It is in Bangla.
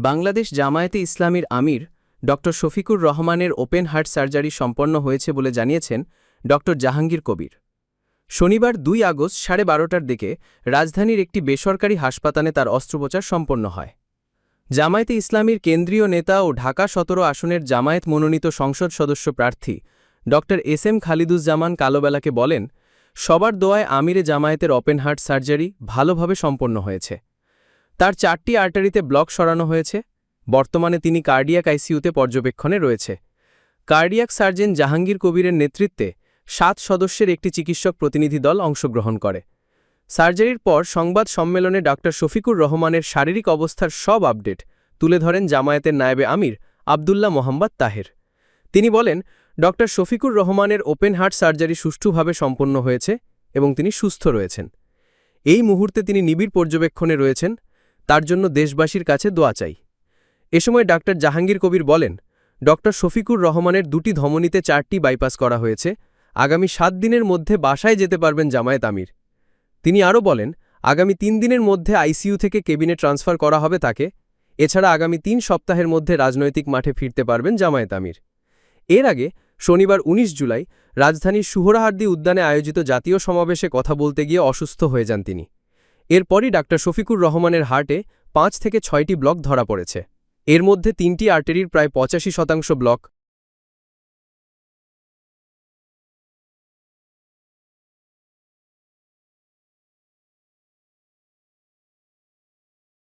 বাংলাদেশ জামায়াতে ইসলামীর আমির ড শফিকুর রহমানের ওপেন হার্ট সার্জারি সম্পন্ন হয়েছে বলে জানিয়েছেন ড জাহাঙ্গীর কবির। শনিবার ২ আগস্ট ১২:৩০টার দিকে রাজধানীর একটি বেসরকারি হাসপাতালে তার অস্ত্রোপচার সম্পন্ন হয়। জামায়াতে ইসলামীর কেন্দ্রীয় নেতা ও ঢাকা ১৭ আসনের জামায়াত মনোনীত সংসদ সদস্য প্রার্থী ড এস এম খালিদুজ্জামান কালোবেলাকে বলেন, সবার দোয়ায় আমিরে জামায়াতের ওপেন হার্ট সার্জারি ভালোভাবে সম্পন্ন হয়েছে। তার ৪টি আর্টারিতে ব্লক সরানো হয়েছে। বর্তমানে তিনি কার্ডিয়াক আইসিইউতে পর্যবেক্ষণে রয়েছে। কার্ডিয়াক সার্জন জাহাঙ্গীর কবিরের নেতৃত্বে ৭ সদস্যের একটি চিকিৎসক প্রতিনিধি দল অংশগ্রহণ করে। সার্জারির পর সংবাদ সম্মেলনে ড শফিকুর রহমানের শারীরিক অবস্থার সব আপডেট তুলে ধরেন জামায়াতের নায়েবে আমির আবদুল্লাহ মোহাম্মদ তাহের। তিনি বলেন, ড শফিকুর রহমানের ওপেন হার্ট সার্জারি সুষ্ঠুভাবে সম্পন্ন হয়েছে এবং তিনি সুস্থ রয়েছেন। এই মুহূর্তে তিনি নিবিড় পর্যবেক্ষণে রয়েছেন। তার জন্য দেশবাসীর কাছে দোয়া চাই। এ সময় ড জাহাঙ্গীর কবির বলেন, ড শফিকুর রহমানের ২টি ধমনীতে ৪টি বাইপাস করা হয়েছে। আগামী ৭ দিনের মধ্যে বাসায় যেতে পারবেন জামায়াত আমির। তিনি আরও বলেন, আগামী ৩ দিনের মধ্যে আইসিইউ থেকে কেবিনে ট্রান্সফার করা হবে তাকে। এছাড়া আগামী ৩ সপ্তাহের মধ্যে রাজনৈতিক মাঠে ফিরতে পারবেন জামায়াত আমির। এর আগে শনিবার ১৯ জুলাই রাজধানীর সুহরাওয়ার্দী উদ্যানে আয়োজিত জাতীয় সমাবেশে কথা বলতে গিয়ে অসুস্থ হয়ে যান তিনি। এরপরই ড শফিকুর রহমানের হার্টে ৫ থেকে ৬টি ব্লক ধরা পড়েছে। এর মধ্যে ৩টি আর্টারির প্রায় ৮৫% ব্লক,